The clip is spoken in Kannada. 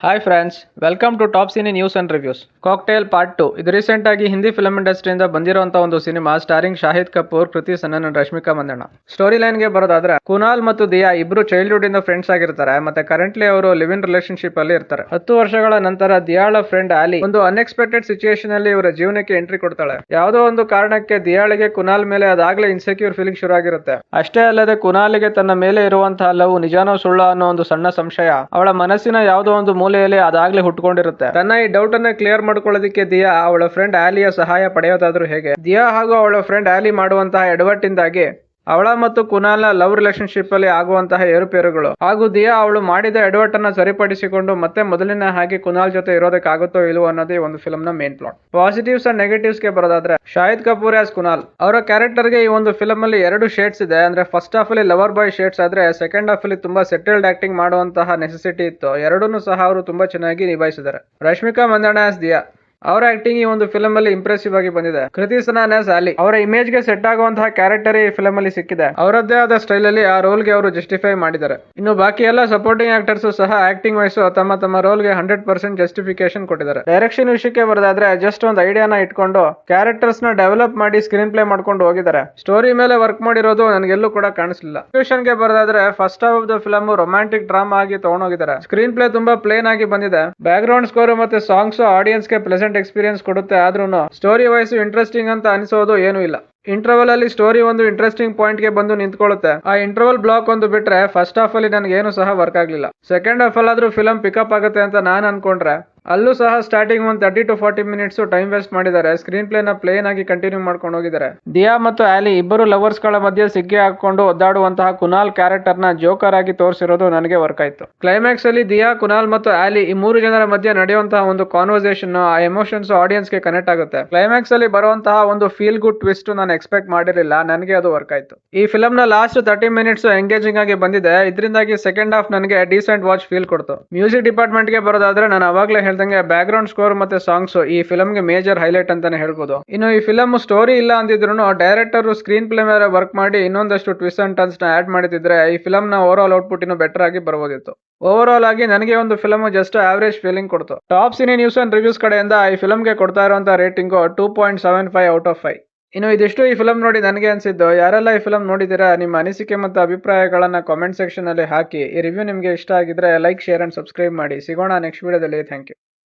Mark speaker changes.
Speaker 1: Hi friends, welcome to top cine news and reviews. Cocktail part 2 ಇದು ರೀಸೆಂಟ್ ಆಗಿ ಹಿಂದಿ ಫಿಲ್ಮ್ ಇಂಡಸ್ಟ್ರಿಯಿಂದ ಬಂದಿರುವಂತ ಒಂದು cinema ಸ್ಟಾರಿಂಗ್ Shahid Kapoor, Kriti Sanon and Rashmika Mandanna. Story line ಗೆ ಬರೋದಾದ್ರೆ, ಕುನಾಲ್ ಮತ್ತು ದಿಯಾ ಇಬ್ರು ಚೈಲ್ಡ್ಹುಡ್ ಇಂದ ಫ್ರೆಂಡ್ಸ್ ಆಗಿರ್ತಾರೆ. ಮತ್ತೆ ಕರೆಂಟ್ಲಿ ಅವರು ಲಿವ್ ಇನ್ ರಿಲೇಶನ್ಶಿಪ್ ಅಲ್ಲಿ ಇರ್ತಾರೆ. 10 ವರ್ಷಗಳ ನಂತರ ದಿಯಾಳ ಫ್ರೆಂಡ್ ಆಲಿ ಒಂದು ಅನ್ಎಕ್ಸ್ಪೆಕ್ಟೆಡ್ ಸಿಚುಯೇಷನ್ ಅಲ್ಲಿ ಇವರ ಜೀವನಕ್ಕೆ ಎಂಟ್ರಿ ಕೊಡ್ತಾಳೆ. ಯಾವುದೋ ಒಂದು ಕಾರಣಕ್ಕೆ ದಿಯಾಳಿಗೆ ಕುನಾಲ್ ಮೇಲೆ ಅದಾಗ್ಲೇ ಇನ್ಸೆಕ್ಯೂರ್ ಫೀಲಿಂಗ್ ಶುರು ಆಗಿರುತ್ತೆ. ಅಷ್ಟೇ ಅಲ್ಲದೆ ಕುನಾಲ್ಗೆ ತನ್ನ ಮೇಲೆ ಇರುವಂತಹ ಲವ್ ನಿಜಾನೋ ಸುಳ್ಳ ಅನ್ನೋ ಒಂದು ಸಣ್ಣ ಸಂಶಯ ಅವಳ ಮನಸ್ಸಿನ ಯಾವುದೋ ಒಂದು ಮೂಲೆಯಲ್ಲಿ ಅದಾಗ್ಲೇ ಹುಟ್ಕೊಂಡಿರುತ್ತೆ. ತನ್ನ ಈ ಡೌಟ್ ಅನ್ನ ಕ್ಲಿಯರ್ ಮಾಡ್ಕೊಳ್ಳೋದಕ್ಕೆ ದಿಯಾ ಅವಳ ಫ್ರೆಂಡ್ ಆಲಿಯ ಸಹಾಯ ಪಡೆಯೋದಾದ್ರೂ ಹೇಗೆ? ದಿಯಾ ಹಾಗೂ ಅವಳ ಫ್ರೆಂಡ್ ಆಲಿ ಮಾಡುವಂತಹ ಎಡವಟ್ಟಿಂದಾಗಿ ಅವಳ ಮತ್ತು ಕುನಾಲ್ನ ಲವ್ ರಿಲೇಶನ್ಶಿಪ್ ಅಲ್ಲಿ ಆಗುವಂತಹ ಏರುಪೇರುಗಳು ಹಾಗೂ ದಿಯಾ ಅವಳು ಮಾಡಿದ ಎಡವಟ್ಟನ್ನ ಸರಿಪಡಿಸಿಕೊಂಡು ಮತ್ತೆ ಮೊದಲಿನ ಹಾಗೆ ಕುನಾಲ್ ಜೊತೆ ಇರೋದಕ್ಕಾಗುತ್ತೋ ಇಲ್ವೋ ಅನ್ನೋದೇ ಒಂದು ಫಿಲ್ಮ್ ನ main plot. Positives and negatives ಗೆ ಬರೋದಾದ್ರೆ, ಶಾಹಿದ್ ಕಪೂರ್ ಆಸ್ ಕುನಾಲ್ ಅವರ ಕ್ಯಾರೆಕ್ಟರ್ ಗೆ ಈ ಒಂದು ಫಿಲ್ಮ್ ಅಲ್ಲಿ 2 ಶೇಡ್ಸ್ ಇದೆ. ಅಂದ್ರೆ ಫಸ್ಟ್ ಹಾಫ್ ಅಲ್ಲಿ ಲವರ್ ಬಾಯ್ ಶೇಡ್ಸ್ ಆದ್ರೆ, ಸೆಕೆಂಡ್ ಹಾಫ್ ಅಲ್ಲಿ ತುಂಬಾ ಸೆಟಲ್ಡ್ ಆಕ್ಟಿಂಗ್ ಮಾಡುವಂತಹ ನೆಸೆಸಿಟಿ ಇತ್ತು. ಎರಡನ್ನೂ ಸಹ ಅವರು ತುಂಬಾ ಚೆನ್ನಾಗಿ ನಿಭಾಯಿಸಿದ್ದಾರೆ. ರಶ್ಮಿಕಾ ಮಂದಣ್ಣ ಆಸ್ ದಿಯಾ ಅವರ ಆಕ್ಟಿಂಗ್ ಈ ಒಂದು ಫಿಲ್ಮ್ ಅಲ್ಲಿ ಇಂಪ್ರೆಸಿವ್ ಆಗಿ ಬಂದಿದೆ. ಕೃತಿ ಸನನ್ ಆಸ್ ಆಲಿ ಅವರ ಇಮೇಜ್ ಗೆ ಸೆಟ್ ಆಗುವಂತಹ ಕ್ಯಾರೆಕ್ಟರ್ ಈ ಫಿಲ್ಮ್ ಅಲ್ಲಿ ಸಿಕ್ಕಿದೆ. ಅವರದ್ದೇ ಆದ ಸ್ಟೈಲ್ ಅಲ್ಲಿ ಆ ರೋಲ್ ಗೆ ಅವರು ಜಸ್ಟಿಫೈ ಮಾಡಿದ್ದಾರೆ. ಇನ್ನು ಬಾಕಿ ಎಲ್ಲ ಸಪೋರ್ಟಿಂಗ್ ಆಕ್ಟರ್ಸ್ ಸಹ ಆಕ್ಟಿಂಗ್ ವೈಸ್ ತಮ್ಮ ರೋಲ್ ಗೆ 100% ಜಸ್ಟಿಫಿಕೇಶನ್ ಕೊಟ್ಟಿದ್ದಾರೆ. ಡೈರೆಕ್ಷನ್ ವಿಷಯಕ್ಕೆ ಬರೋದಾದ್ರೆ, ಜಸ್ಟ್ ಒಂದು ಐಡಿಯಾನ ಇಟ್ಕೊಂಡು ಕ್ಯಾರೆಕ್ಟರ್ಸ್ ನ ಡೆವಲಪ್ ಮಾಡಿ ಸ್ಕ್ರೀನ್ ಪ್ಲೇ ಮಾಡ್ಕೊಂಡು ಹೋಗಿದ್ದಾರೆ. ಸ್ಟೋರಿ ಮೇಲೆ ವರ್ಕ್ ಮಾಡಿರೋದು ನನಗೆಲ್ಲೂ ಕೂಡ ಕಾಣಿಸಲಿಲ್ಲ. ಸಿಚುಯೇಷನ್ ಗೆ ಬರೋದಾದ್ರೆ, first half of the film romantic drama ಆಗಿ ತಗೊಂಡೋಗಿದ್ದಾರೆ. ಸ್ಕ್ರೀನ್ ಪ್ಲೇ ತುಂಬಾ ಪ್ಲೇನ್ ಆಗಿ ಬಂದಿದೆ. ಬ್ಯಾಕ್ ಗ್ರೌಂಡ್ ಸ್ಕೋರ್ ಮತ್ತೆ ಸಾಂಗ್ಸ್ ಆಡಿಯನ್ಸ್ ಗೆ ಪ್ಲೆಸೆಂಟ್ ಎಕ್ಸ್ಪೀರಿಯನ್ಸ್ ಕೊಡುತ್ತೆ. ಆದ್ರೂ ಸ್ಟೋರಿ ವೈಸ್ ಇಂಟ್ರೆಸ್ಟಿಂಗ್ ಅಂತ ಅನಿಸೋದು ಏನೂ ಇಲ್ಲ. ಇಂಟರ್ವಲ್ ಅಲ್ಲಿ ಸ್ಟೋರಿ ಒಂದು ಇಂಟ್ರೆಸ್ಟಿಂಗ್ ಪಾಯಿಂಟ್ ಗೆ ಬಂದು ನಿಂತ್ಕೊಳ್ಳುತ್ತೆ. ಆ ಇಂಟರ್ವಲ್ ಬ್ಲಾಕ್ ಒಂದು ಬಿಟ್ರೆ ಫಸ್ಟ್ ಹಾಫ್ ಅಲ್ಲಿ ನನಗೆ ಏನು ಸಹ ವರ್ಕ್ ಆಗ್ಲಿಲ್ಲ. ಸೆಕೆಂಡ್ ಹಾಫ್ ಅಲ್ಲಾದ್ರೂ ಫಿಲ್ಮ್ ಪಿಕಪ್ ಆಗುತ್ತೆ ಅಂತ ನಾನು ಅನ್ಕೊಂಡ್ರೆ, ಅಲ್ಲೂ ಸಹ ಸ್ಟಾರ್ಟಿಂಗ್ ಒಂದು 30 to 40 ಮಿನಿಟ್ಸ್ ಟೈಮ್ ವೇಸ್ಟ್ ಮಾಡಿದ್ದಾರೆ. ಸ್ಕ್ರೀನ್ ಪ್ಲೇ ನ ಪ್ಲೇನ್ ಆಗಿ ಕಂಟಿನ್ಯೂ ಮಾಡ್ಕೊಂಡು ಹೋಗಿದ್ದಾರೆ. ದಿಯಾ ಮತ್ತು ಆಲಿ ಇಬ್ಬರು ಲವರ್ಸ್ ಗಳ ಮಧ್ಯೆ ಸಿಕ್ಕಿ ಹಾಕೊಂಡು ಒದ್ದಾಡುವಂತಹ ಕುನಾಲ್ ಕ್ಯಾರೆಕ್ಟರ್ ನ ಜೋಕರ್ ಆಗಿ ತೋರಿಸಿರೋದು ನನಗೆ ವರ್ಕ್ ಆಯ್ತು. ಕ್ಲೈಮ್ಯಾಕ್ಸ್ ಅಲ್ಲಿ ದಿಯಾ, ಕುನಾಲ್ ಮತ್ತು ಆಲಿ ಈ 3 ಜನರ ಮಧ್ಯೆ ನಡೆಯುವಂತಹ ಒಂದು ಕಾನ್ವರ್ಸೇಷನ್, ಆ ಎಮೋಷನ್ಸ್ ಆಡಿಯನ್ಸ್ ಗೆ ಕನೆಕ್ಟ್ ಆಗುತ್ತೆ. ಕ್ಲೈಮ್ಯಾಕ್ಸ್ ಅಲ್ಲಿ ಬರುವಂತಹ ಒಂದು ಫೀಲ್ ಗುಡ್ ಟ್ವಿಸ್ಟ್ ನಾನು ಎಕ್ಸ್ಪೆಕ್ಟ್ ಮಾಡಿರಲಿಲ್ಲ. ನನಗೆ ಅದು ವರ್ಕ್ ಆಯ್ತು. ಈ ಫಿಲ್ಮ್ ನ ಲಾಸ್ಟ್ 30 ಮಿನಿಟ್ಸ್ ಎಂಗೇಜಿಂಗ್ ಆಗಿ ಬಂದಿದೆ. ಇದರಿಂದಾಗಿ ಸೆಕೆಂಡ್ ಹಾಫ್ ನನಗೆ ಡೀಸೆಂಟ್ ವಾಚ್ ಫೀಲ್ ಕೊಡ್ತು. ಮ್ಯೂಸಿಕ್ ಡಿಪಾರ್ಟ್ಮೆಂಟ್ ಗೆ ಬರೋದಾದ್ರೆ, ನಾನು ಅವಾಗಲೇ ಹೇಳ್ದಂಗೆ ಬ್ಯಾಕ್ ಗ್ರೌಂಡ್ ಸ್ಕೋರ್ ಮತ್ತೆ ಸಾಂಗ್ಸ್ ಈ ಫಿಲ್ಮ್ ಗೆ ಮೇಜರ್ ಹೈಲೈಟ್ ಅಂತಾನೆ ಹೇಳ್ಬೋದು. ಇನ್ನು ಈ ಫಿಲ್ಮ್ ಸ್ಟೋರಿ ಇಲ್ಲ ಅಂದಿದ್ರು ಡೈರೆಕ್ಟರ್ ಸ್ಕ್ರೀನ್ ಪ್ಲೇ ಮೇಲೆ ವರ್ಕ್ ಮಾಡಿ ಇನ್ನೊಂದಷ್ಟು ಟ್ವಿಸ್ಟ್ ಅಂಡ್ ಟರ್ನ್ಸ್ ನ ಆಡ್ ಮಾಡಿದ್ರೆ ಈ ಫಿಲ್ಮ್ ನ ಓವರ್ ಆಲ್ ಔಟ್ಪುಟ್ ಇನ್ನು ಬೆಟರ್ ಆಗಿ ಬರಬಹುದಿತ್ತು. ಓವರ್ ಆಲ್ ಆಗಿ ನನಗೆ ಒಂದು ಫಿಲ್ಮ್ ಜಸ್ಟ್ ಆವರೇಜ್ ಫೀಲಿಂಗ್ ಕೊಡ್ತು. Top cine news and reviews ಕಡೆಯಿಂದ ಈ ಫಿಲ್ಮ್ ಗೆ ಕೊಡ್ತಾ ಇರುವಂತಹ ರೇಟಿಂಗ್ 2.75 ಔಟ್ ಆಫ್ 5. ಇನ್ನು ಇದಿಷ್ಟು ಈ ಫಿಲ್ಮ್ ನೋಡಿ ನನಗೆ ಅನ್ಸಿದ್ದು. ಯಾರೆಲ್ಲ ಈ ಫಿಲ್ಮ್ ನೋಡಿದಿರಾ, ನಿಮ್ಮ ಅನಿಸಿಕೆ ಮತ್ತು ಅಭಿಪ್ರಾಯಗಳನ್ನ ಕಾಮೆಂಟ್ ಸೆಕ್ಷನ್ ಅಲ್ಲಿ ಹಾಕಿ. ಈ ರಿವ್ಯೂ ನಿಮಗೆ ಇಷ್ಟ ಆಗಿದ್ರೆ ಲೈಕ್, ಶೇರ್ ಅಂಡ್ ಸಬ್ಸ್ಕ್ರೈಬ್ ಮಾಡಿ. ಸಿಗೋಣ ನೆಕ್ಸ್ಟ್ ವಿಡಿಯೋದಲ್ಲಿ. Thank you.